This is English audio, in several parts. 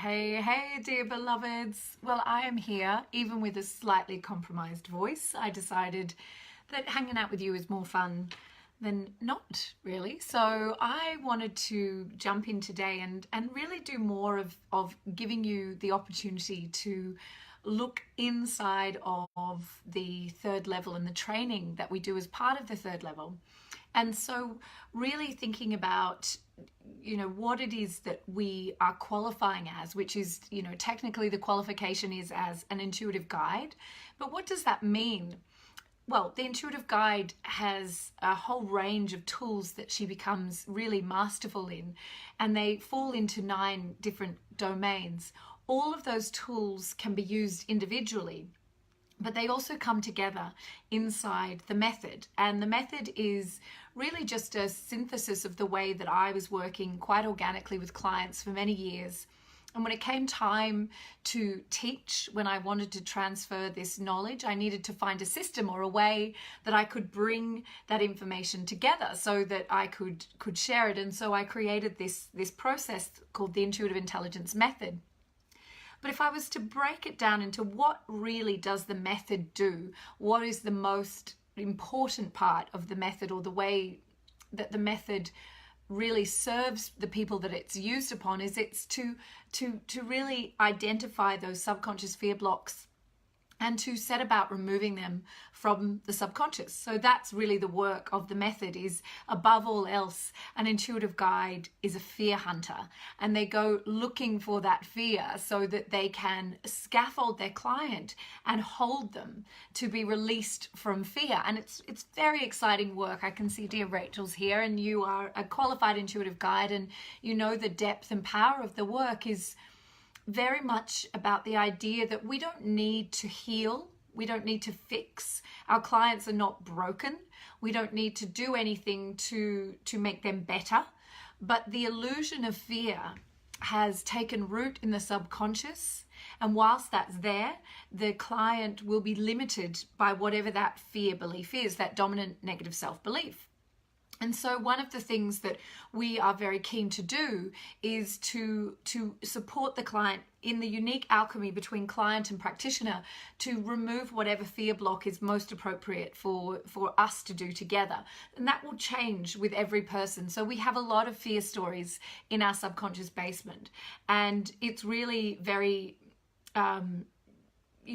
Hey, dear beloveds. Well, I am here, even with a slightly compromised voice. I decided that hanging out with you is more fun than not, really. So I wanted to jump in today and really do more of giving you the opportunity to look inside of the third level and the training that we do as part of the third level. And so really thinking about what it is that we are qualifying as, which is, technically the qualification is as an intuitive guide. But what does that mean? Well, the intuitive guide has a whole range of tools that she becomes really masterful in, and they fall into 9 different domains. All of those tools can be used individually, but they also come together inside the method. And the method is really just a synthesis of the way that I was working quite organically with clients for many years. And when it came time to teach, when I wanted to transfer this knowledge, I needed to find a system or a way that I could bring that information together so that I could share it. And so I created this process called the Intuitive Intelligence Method. But if I was to break it down into what really does the method do, what is the most important part of the method, or the way that the method really serves the people that it's used upon, is it's to really identify those subconscious fear blocks and to set about removing them from the subconscious. So that's really the work of the method. Is, above all else, an intuitive guide is a fear hunter, and they go looking for that fear so that they can scaffold their client and hold them to be released from fear. And it's very exciting work. I can see dear Rachel's here, and you are a qualified intuitive guide, and the depth and power of the work is very much about the idea that we don't need to heal, we don't need to fix. Our clients are not broken. We don't need to do anything to make them better. But the illusion of fear has taken root in the subconscious, and whilst that's there, the client will be limited by whatever that fear belief is, that dominant negative self-belief. And so one of the things that we are very keen to do is to support the client in the unique alchemy between client and practitioner, to remove whatever fear block is most appropriate for us to do together. And that will change with every person. So we have a lot of fear stories in our subconscious basement, and it's really very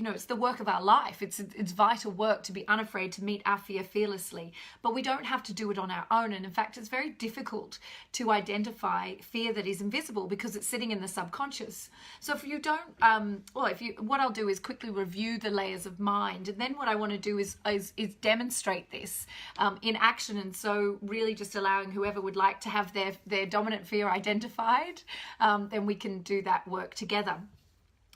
it's the work of our life. It's vital work to be unafraid to meet our fear fearlessly, but we don't have to do it on our own. And in fact, it's very difficult to identify fear that is invisible because it's sitting in the subconscious. So if you don't, what I'll do is quickly review the layers of mind, and then what I want to do is demonstrate this in action. And so really just allowing whoever would like to have their dominant fear identified, then we can do that work together.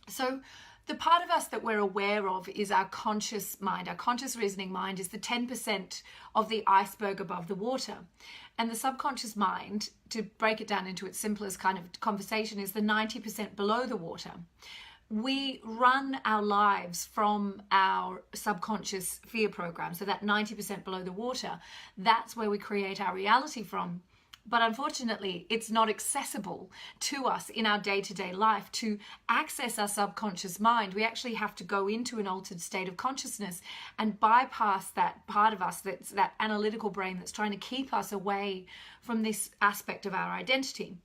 So the part of us that we're aware of is our conscious mind. Our conscious reasoning mind is the 10% of the iceberg above the water. And the subconscious mind, to break it down into its simplest kind of conversation, is the 90% below the water. We run our lives from our subconscious fear program. So that 90% below the water, that's where we create our reality from. But unfortunately, it's not accessible to us in our day-to-day life. To access our subconscious mind, we actually have to go into an altered state of consciousness and bypass that part of us, that's that analytical brain that's trying to keep us away from this aspect of our identity.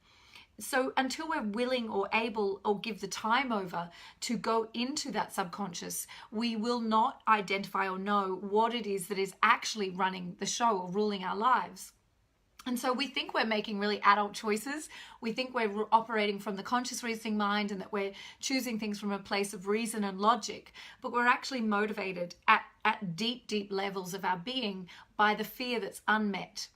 So until we're willing or able or give the time over to go into that subconscious, we will not identify or know what it is that is actually running the show or ruling our lives. And so we think we're making really adult choices. We think we're operating from the conscious reasoning mind and that we're choosing things from a place of reason and logic, but we're actually motivated at deep, deep levels of our being by the fear that's unmet.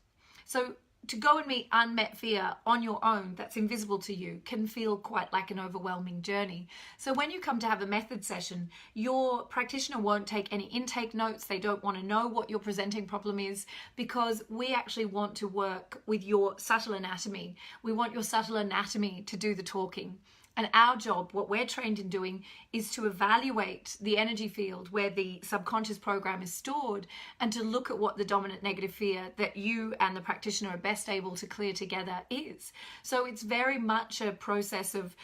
So to go and meet unmet fear on your own that's invisible to you can feel quite like an overwhelming journey. So when you come to have a method session, your practitioner won't take any intake notes. They don't want to know what your presenting problem is, because we actually want to work with your subtle anatomy. We want your subtle anatomy to do the talking. And our job, what we're trained in doing, is to evaluate the energy field where the subconscious program is stored, and to look at what the dominant negative fear that you and the practitioner are best able to clear together is. So it's very much a process of,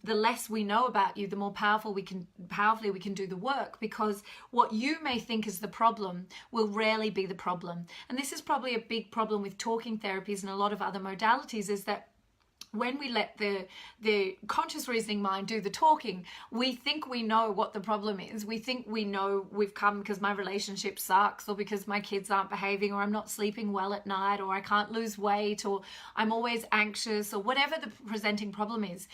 the less we know about you, the more powerfully we can do the work, because what you may think is the problem will rarely be the problem. And this is probably a big problem with talking therapies and a lot of other modalities, is that when we let the conscious reasoning mind do the talking, we think we know what the problem is. We think we know we've come because my relationship sucks, or because my kids aren't behaving, or I'm not sleeping well at night, or I can't lose weight, or I'm always anxious, or whatever the presenting problem is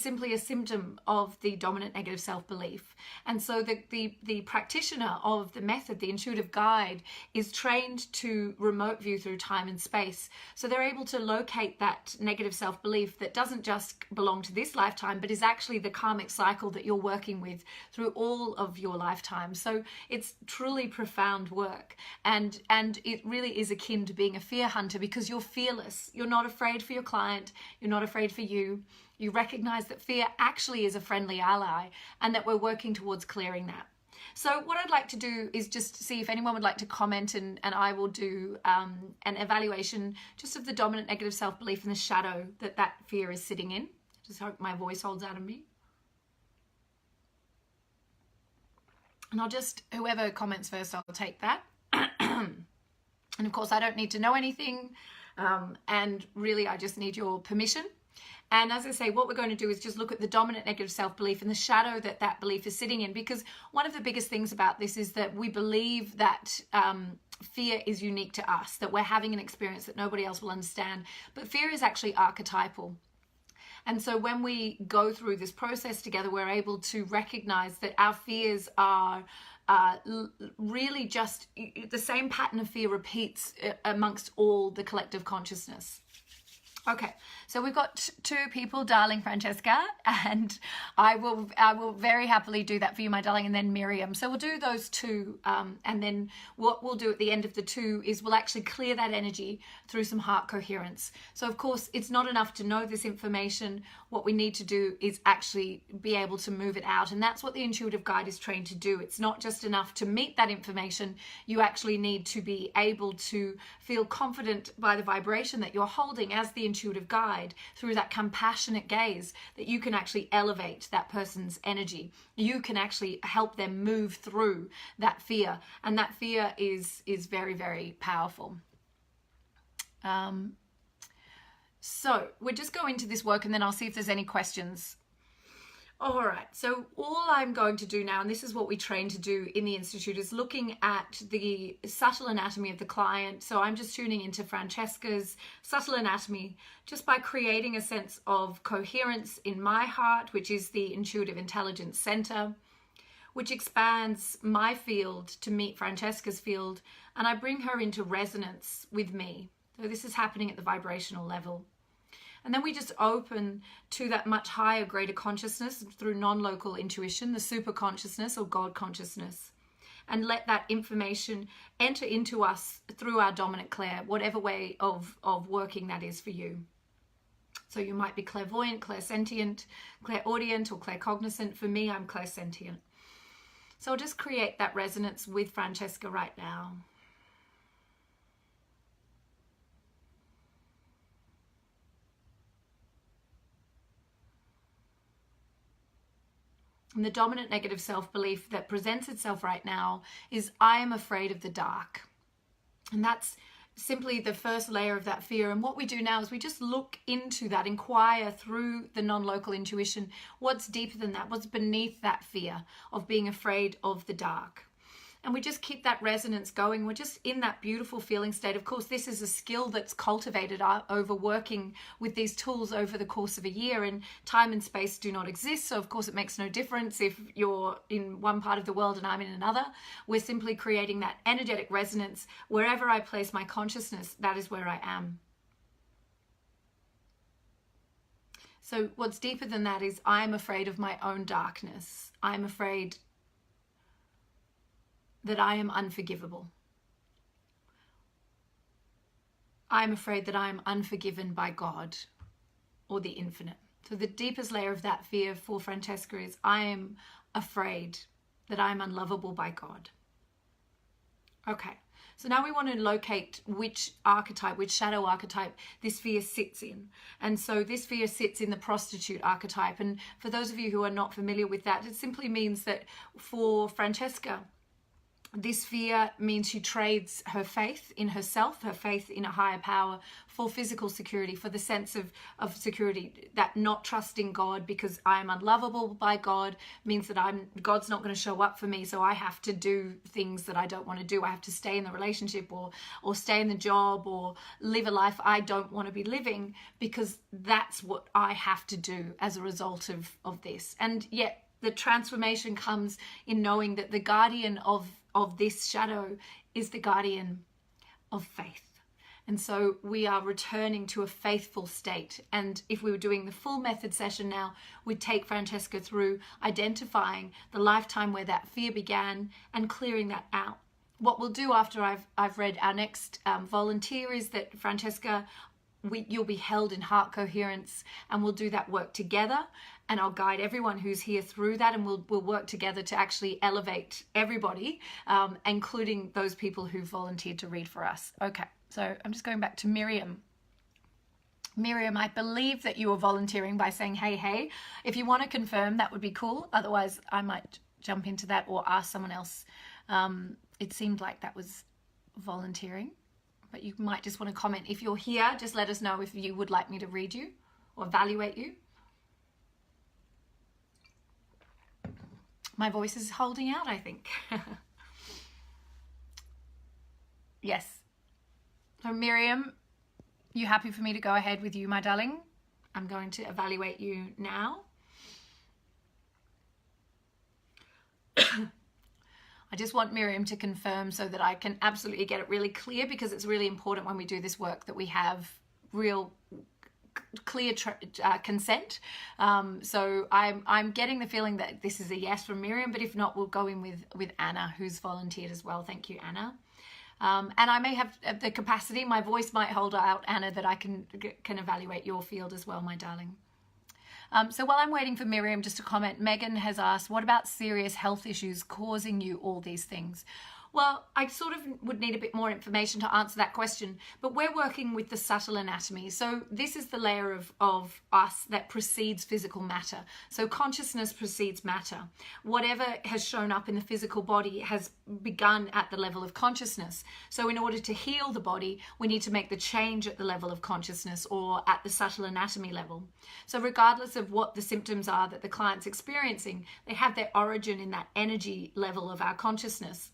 simply a symptom of the dominant negative self-belief. And so the practitioner of the method, the intuitive guide, is trained to remote view through time and space. So they're able to locate that negative self-belief that doesn't just belong to this lifetime, but is actually the karmic cycle that you're working with through all of your lifetime. So it's truly profound work, and it really is akin to being a fear hunter, because you're fearless. You're not afraid for your client, you're not afraid for you. You recognize that fear actually is a friendly ally, and that we're working towards clearing that. So what I'd like to do is just see if anyone would like to comment, and I will do an evaluation just of the dominant negative self-belief and the shadow that fear is sitting in. Just hope my voice holds out of me. And I'll just, whoever comments first, I'll take that. And of course, I don't need to know anything. And really, I just need your permission. And as I say, what we're going to do is just look at the dominant negative self-belief and the shadow that belief is sitting in. Because one of the biggest things about this is that we believe that fear is unique to us, that we're having an experience that nobody else will understand. But fear is actually archetypal. And so when we go through this process together, we're able to recognize that our fears are really just the same pattern of fear repeats amongst all the collective consciousness. Okay, so we've got two people, darling Francesca, and I will very happily do that for you, my darling, and then Miriam. So we'll do those two, and then what we'll do at the end of the two is we'll actually clear that energy through some heart coherence. So of course, it's not enough to know this information. What we need to do is actually be able to move it out, and that's what the intuitive guide is trained to do. It's not just enough to meet that information. You actually need to be able to feel confident by the vibration that you're holding as the intuitive guide, through that compassionate gaze, that you can actually elevate that person's energy. You can actually help them move through that fear, and that fear is very, very powerful. So we're just going to this work, and then I'll see if there's any questions. All right, so all I'm going to do now, and this is what we train to do in the Institute, is looking at the subtle anatomy of the client. So I'm just tuning into Francesca's subtle anatomy just by creating a sense of coherence in my heart, which is the intuitive intelligence center, which expands my field to meet Francesca's field, and I bring her into resonance with me. So this is happening at the vibrational level. And then we just open to that much higher, greater consciousness through non-local intuition, the super consciousness or God consciousness, and let that information enter into us through our dominant clair, whatever way of working that is for you. So you might be clairvoyant, clairsentient, clairaudient, or claircognizant. For me, I'm clairsentient. So I'll just create that resonance with Francesca right now. And the dominant negative self-belief that presents itself right now is, I am afraid of the dark. And that's simply the first layer of that fear. And what we do now is we just look into that, inquire through the non-local intuition, what's deeper than that, what's beneath that fear of being afraid of the dark. And we just keep that resonance going. We're just in that beautiful feeling state. Of course, this is a skill that's cultivated over working with these tools over the course of a year, and time and space do not exist. So of course, it makes no difference if you're in one part of the world and I'm in another. We're simply creating that energetic resonance. Wherever I place my consciousness, that is where I am. So what's deeper than that is, I am afraid of my own darkness. I'm afraid that I am unforgivable. I'm afraid that I am unforgiven by God or the infinite. So the deepest layer of that fear for Francesca is, I am afraid that I'm unlovable by God. Okay, so now we want to locate which archetype, which shadow archetype this fear sits in. And so this fear sits in the prostitute archetype. And for those of you who are not familiar with that, it simply means that for Francesca, this fear means she trades her faith in herself, her faith in a higher power, for physical security, for the sense of security. That not trusting God because I am unlovable by God means that God's not going to show up for me, so I have to do things that I don't want to do. I have to stay in the relationship or stay in the job or live a life I don't want to be living, because that's what I have to do as a result of this. And yet the transformation comes in knowing that the guardian of this shadow is the guardian of faith. And so we are returning to a faithful state. And if we were doing the full method session now, we'd take Francesca through identifying the lifetime where that fear began and clearing that out. What we'll do after I've read our next volunteer is that Francesca, you'll be held in heart coherence, and we'll do that work together, and I'll guide everyone who's here through that, and we'll work together to actually elevate everybody, including those people who volunteered to read for us. Okay, so I'm just going back to Miriam. Miriam, I believe that you were volunteering by saying hey. If you want to confirm, that would be cool. Otherwise, I might jump into that or ask someone else. It seemed like that was volunteering. But you might just want to comment. If you're here, just let us know if you would like me to read you or evaluate you. My voice is holding out, I think. Yes. So Miriam, you happy for me to go ahead with you, my darling? I'm going to evaluate you now. I just want Miriam to confirm so that I can absolutely get it really clear, because it's really important when we do this work that we have real clear consent. So I'm getting the feeling that this is a yes from Miriam, but if not, we'll go in with Anna, who's volunteered as well. Thank you, Anna. And I may have the capacity, my voice might hold out, Anna, that I can evaluate your field as well, my darling. So while I'm waiting for Miriam just to comment, Megan has asked, what about serious health issues causing you all these things? Well, I sort of would need a bit more information to answer that question, but we're working with the subtle anatomy. So this is the layer of us that precedes physical matter. So consciousness precedes matter. Whatever has shown up in the physical body has begun at the level of consciousness. So in order to heal the body, we need to make the change at the level of consciousness or at the subtle anatomy level. So regardless of what the symptoms are that the client's experiencing, they have their origin in that energy level of our consciousness.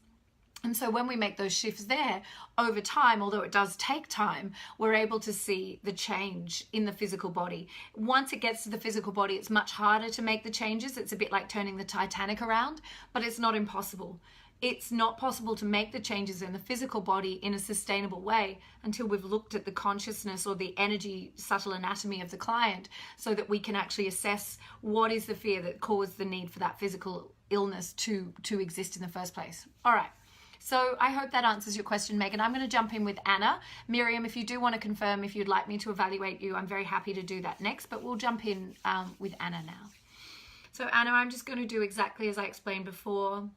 And so when we make those shifts there, over time, although it does take time, we're able to see the change in the physical body. Once it gets to the physical body, it's much harder to make the changes. It's a bit like turning the Titanic around, but it's not impossible. It's not possible to make the changes in the physical body in a sustainable way until we've looked at the consciousness or the energy subtle anatomy of the client, so that we can actually assess what is the fear that caused the need for that physical illness to exist in the first place. All right. So I hope that answers your question, Megan. I'm going to jump in with Anna. Miriam, if you do want to confirm if you'd like me to evaluate you, I'm very happy to do that next, but we'll jump in with Anna now. So Anna, I'm just going to do exactly as I explained before.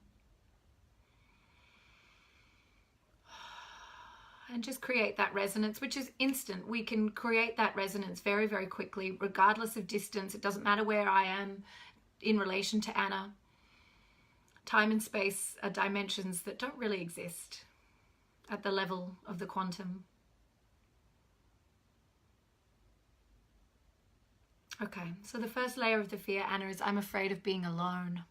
And just create that resonance, which is instant. We can create that resonance very, very quickly, regardless of distance. It doesn't matter where I am in relation to Anna. Time and space are dimensions that don't really exist at the level of the quantum. Okay, so the first layer of the fear, Anna, is I'm afraid of being alone.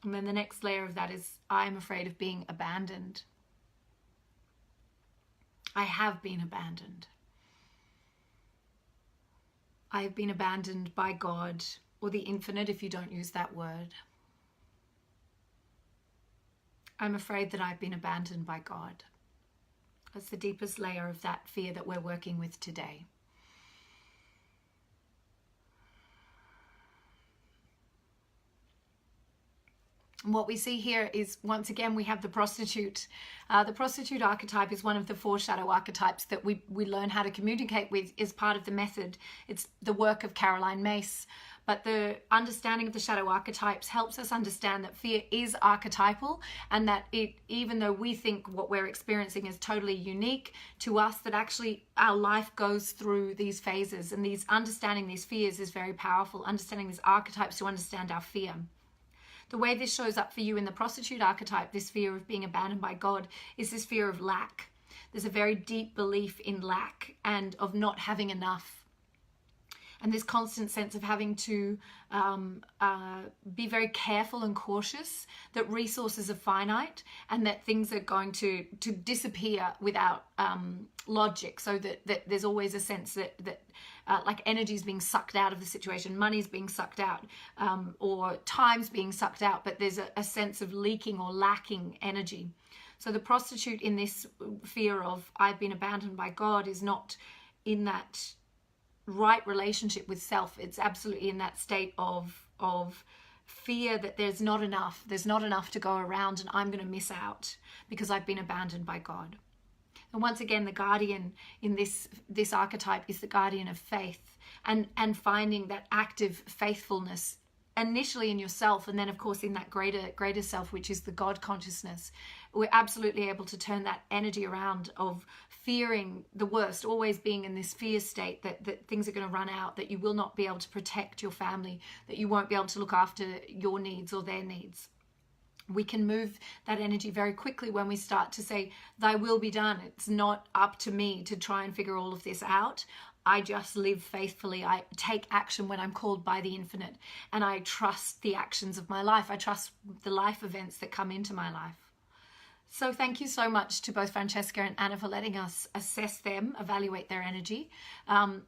And then the next layer of that is I'm afraid of being abandoned. I have been abandoned. I have been abandoned by God, or the infinite if you don't use that word. I'm afraid that I've been abandoned by God. That's the deepest layer of that fear that we're working with today. And what we see here is, once again, we have the prostitute. The prostitute archetype is one of the 4 shadow archetypes that we learn how to communicate with as part of the method. It's the work of Caroline Mace. But the understanding of the shadow archetypes helps us understand that fear is archetypal, and that even though we think what we're experiencing is totally unique to us, that actually our life goes through these phases, and understanding these fears is very powerful. Understanding these archetypes to understand our fear. The way this shows up for you in the prostitute archetype, this fear of being abandoned by God, is this fear of lack. There's a very deep belief in lack and of not having enough. And this constant sense of having to be very careful and cautious that resources are finite and that things are going to disappear without logic. So that there's always a sense that like energy is being sucked out of the situation, money's being sucked out, or time's being sucked out, but there's a sense of leaking or lacking energy. So the prostitute in this fear of I've been abandoned by God is not in that right relationship with self. It's absolutely in that state of fear that there's not enough to go around, and I'm going to miss out because I've been abandoned by God. And once again, the guardian in this archetype is the guardian of faith, and finding that active faithfulness initially in yourself, and then of course in that greater self, which is the God consciousness. We're absolutely able to turn that energy around of fearing the worst, always being in this fear state that things are going to run out, that you will not be able to protect your family, that you won't be able to look after your needs or their needs. We can move that energy very quickly when we start to say, thy will be done. It's not up to me to try and figure all of this out. I just live faithfully. I take action when I'm called by the infinite, and I trust the actions of my life. I trust the life events that come into my life. So thank you so much to both Francesca and Anna for letting us assess them, evaluate their energy.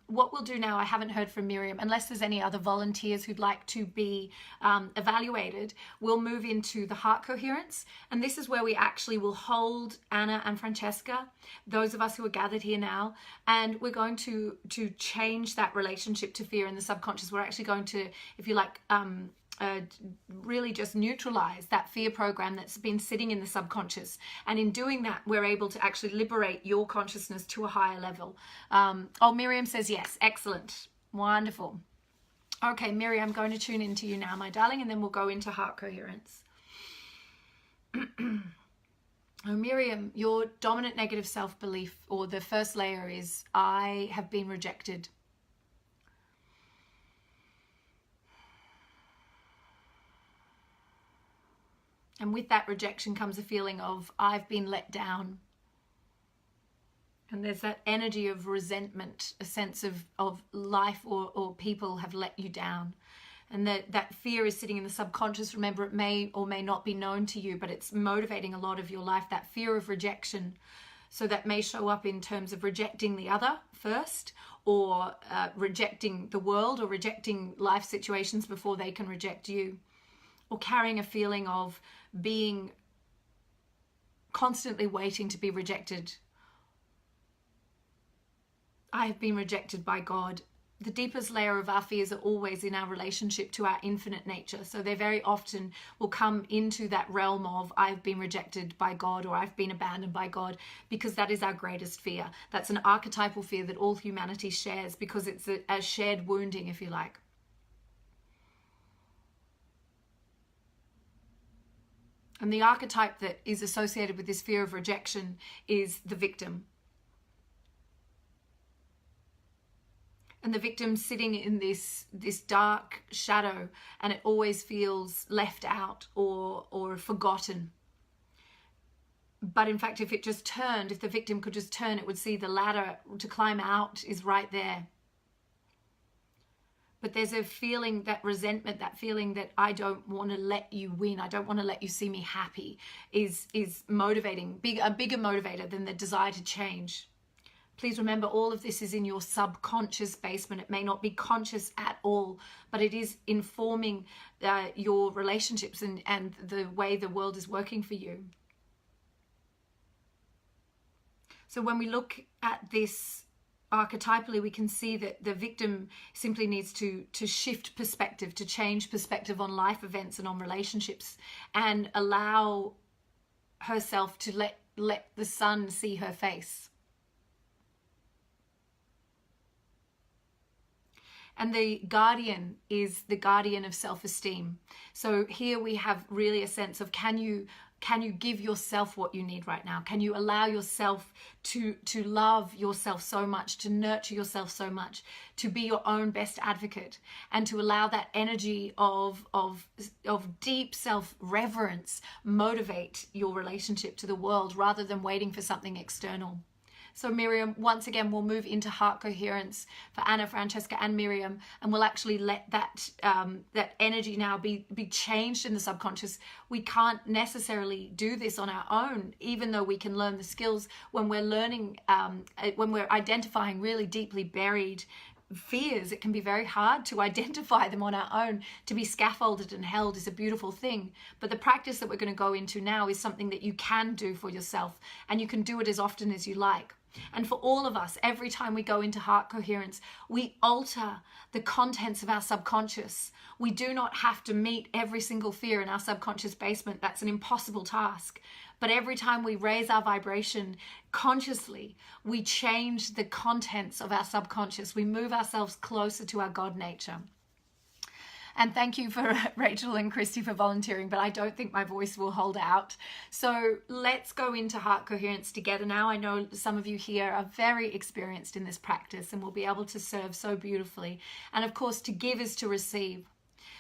What we'll do now, I haven't heard from Miriam, unless there's any other volunteers who'd like to be evaluated, we'll move into the heart coherence. And this is where we actually will hold Anna and Francesca, those of us who are gathered here now, and we're going to change that relationship to fear in the subconscious. We're actually going to, if you like, really just neutralize that fear program that's been sitting in the subconscious, and in doing that we're able to actually liberate your consciousness to a higher level. Oh, Miriam says yes. Excellent. Wonderful. Okay, Miriam, I'm going to tune into you now, my darling, and then we'll go into heart coherence. Oh, Miriam, your dominant negative self-belief, or the first layer, is I have been rejected. And with that rejection comes a feeling of I've been let down. And there's that energy of resentment, a sense of life or people have let you down. And that fear is sitting in the subconscious. Remember, it may or may not be known to you, but it's motivating a lot of your life, that fear of rejection. So that may show up in terms of rejecting the other first, or rejecting the world, or rejecting life situations before they can reject you, or carrying a feeling of being constantly waiting to be rejected. I have been rejected by God. The deepest layer of our fears are always in our relationship to our infinite nature. So they very often will come into that realm of I've been rejected by God, or I've been abandoned by God, because that is our greatest fear. That's an archetypal fear that all humanity shares, because it's a shared wounding, if you like. And the archetype that is associated with this fear of rejection is the victim. And the victim sitting in this dark shadow, and it always feels left out or forgotten. But in fact, if it just turned, if the victim could just turn, it would see the ladder to climb out is right there. But there's a feeling, that resentment, that feeling that I don't want to let you win, I don't want to let you see me happy, is motivating, a bigger motivator than the desire to change. Please remember, all of this is in your subconscious basement. It may not be conscious at all, but it is informing your relationships and the way the world is working for you. So when we look at this archetypally, we can see that the victim simply needs to shift perspective, to change perspective on life events and on relationships, and allow herself to let the sun see her face. And the guardian is the guardian of self-esteem. So here we have really a sense of, can you give yourself what you need right now? Can you allow yourself to love yourself so much, to nurture yourself so much, to be your own best advocate, and to allow that energy of deep self-reverence motivate your relationship to the world rather than waiting for something external? So Miriam, once again, we'll move into heart coherence for Anna, Francesca, and Miriam, and we'll actually let that energy now be changed in the subconscious. We can't necessarily do this on our own, even though we can learn the skills when we're learning, when we're identifying really deeply buried fears. It can be very hard to identify them on our own. To be scaffolded and held is a beautiful thing, but the practice that we're going to go into now is something that you can do for yourself, and you can do it as often as you like. And for all of us, every time we go into heart coherence, we alter the contents of our subconscious. We do not have to meet every single fear in our subconscious basement. That's an impossible task. But every time we raise our vibration consciously, we change the contents of our subconscious. We move ourselves closer to our God nature. And thank you for Rachel and Christy for volunteering, but I don't think my voice will hold out. So let's go into heart coherence together now. I know some of you here are very experienced in this practice and will be able to serve so beautifully. And of course, to give is to receive.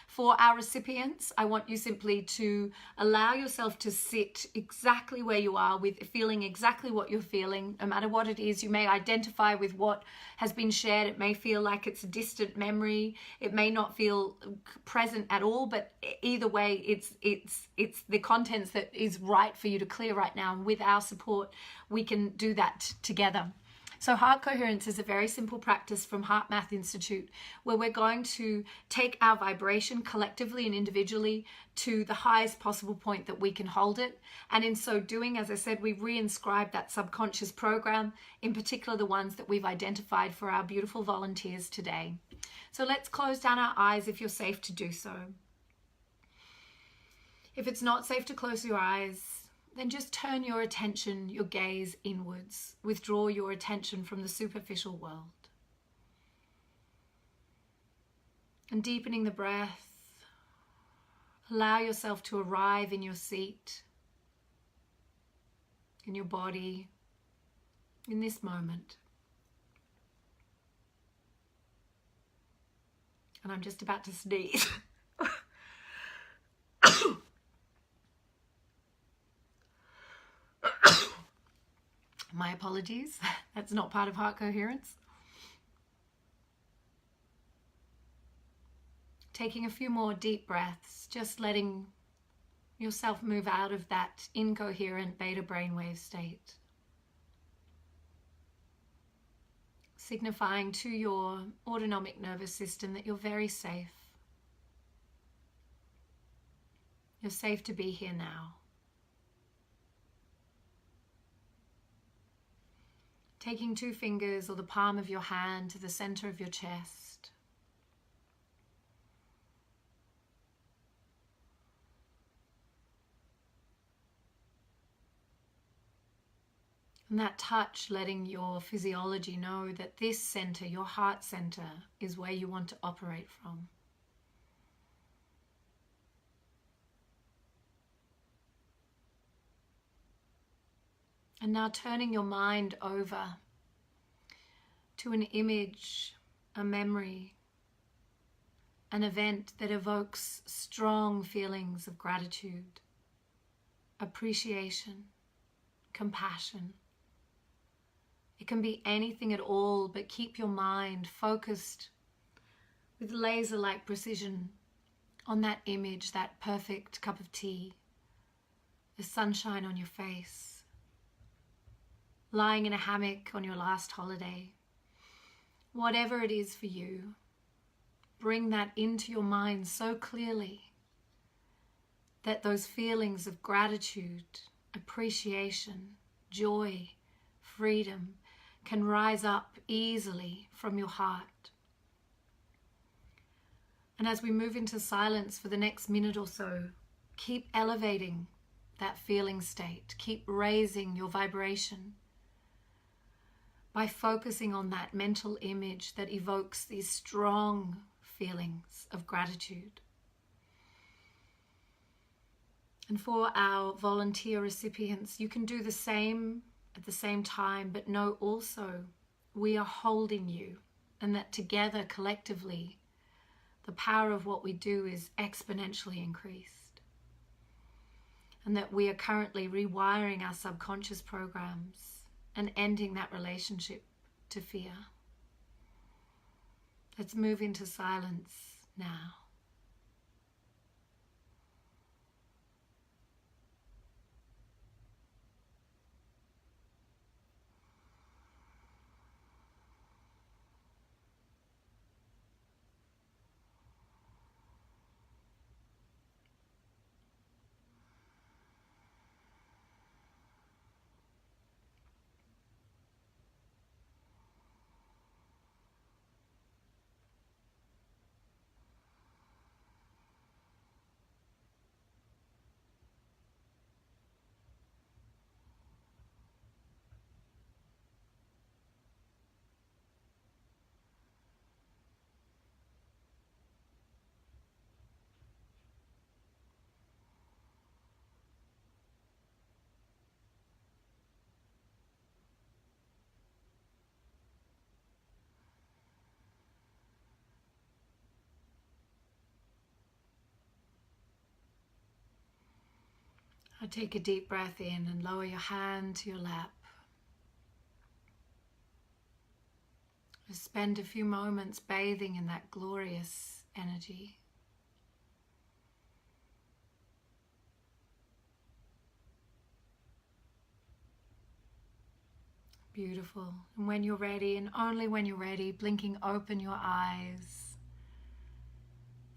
For our recipients, I want you simply to allow yourself to sit exactly where you are, with feeling exactly what you're feeling, no matter what it is. You may identify with what has been shared. It may feel like it's a distant memory. It may not feel present at all, but either way, it's the contents that is right for you to clear right now. And with our support, we can do that together. So heart coherence is a very simple practice from Heart Math Institute, where we're going to take our vibration collectively and individually to the highest possible point that we can hold it. And in so doing, as I said, we reinscribe that subconscious program, in particular the ones that we've identified for our beautiful volunteers today. So let's close down our eyes if you're safe to do so. If it's not safe to close your eyes, then just turn your attention, your gaze inwards. Withdraw your attention from the superficial world. And deepening the breath, allow yourself to arrive in your seat, in your body, in this moment. And I'm just about to sneeze. My apologies, that's not part of heart coherence. Taking a few more deep breaths, just letting yourself move out of that incoherent beta brainwave state. Signifying to your autonomic nervous system that you're very safe. You're safe to be here now. Taking 2 fingers or the palm of your hand to the center of your chest. And that touch letting your physiology know that this center, your heart center, is where you want to operate from. And now turning your mind over to an image, a memory, an event that evokes strong feelings of gratitude, appreciation, compassion. It can be anything at all, but keep your mind focused with laser-like precision on that image, that perfect cup of tea, the sunshine on your face, lying in a hammock on your last holiday. Whatever it is for you, bring that into your mind so clearly that those feelings of gratitude, appreciation, joy, freedom can rise up easily from your heart. And as we move into silence for the next minute or so, keep elevating that feeling state. Keep raising your vibration by focusing on that mental image that evokes these strong feelings of gratitude. And for our volunteer recipients, you can do the same at the same time, but know also we are holding you, and that together, collectively, the power of what we do is exponentially increased. And that we are currently rewiring our subconscious programs and ending that relationship to fear. Let's move into silence now. Now take a deep breath in and lower your hand to your lap. Just spend a few moments bathing in that glorious energy. Beautiful. And when you're ready, and only when you're ready, blinking open your eyes.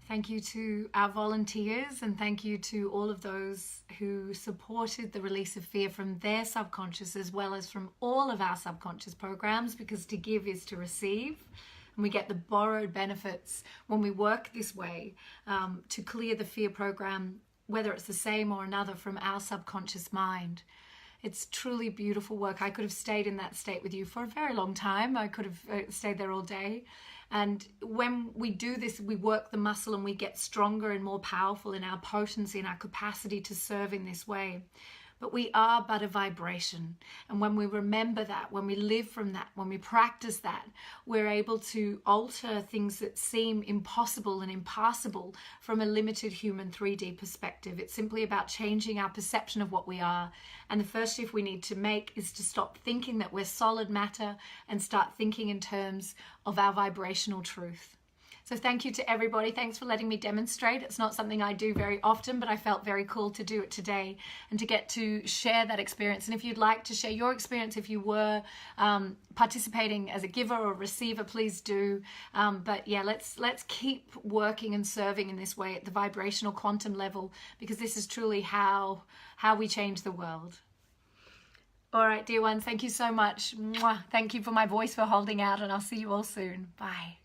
Thank you to our volunteers, and thank you to all of those who supported the release of fear from their subconscious as well as from all of our subconscious programs, because to give is to receive. And we get the borrowed benefits when we work this way to clear the fear program, whether it's the same or another, from our subconscious mind. It's truly beautiful work. I could have stayed in that state with you for a very long time. I could have stayed there all day. And when we do this, we work the muscle and we get stronger and more powerful in our potency and our capacity to serve in this way. But we are but a vibration. And when we remember that, when we live from that, when we practice that, we're able to alter things that seem impossible and impassable from a limited human 3D perspective. It's simply about changing our perception of what we are. And the first shift we need to make is to stop thinking that we're solid matter and start thinking in terms of our vibrational truth. So thank you to everybody. Thanks for letting me demonstrate. It's not something I do very often, but I felt very cool to do it today and to get to share that experience. And if you'd like to share your experience, if you were participating as a giver or receiver, please do. But yeah, let's keep working and serving in this way at the vibrational quantum level, because this is truly how we change the world. All right, dear ones, thank you so much. Mwah. Thank you for my voice for holding out, and I'll see you all soon. Bye.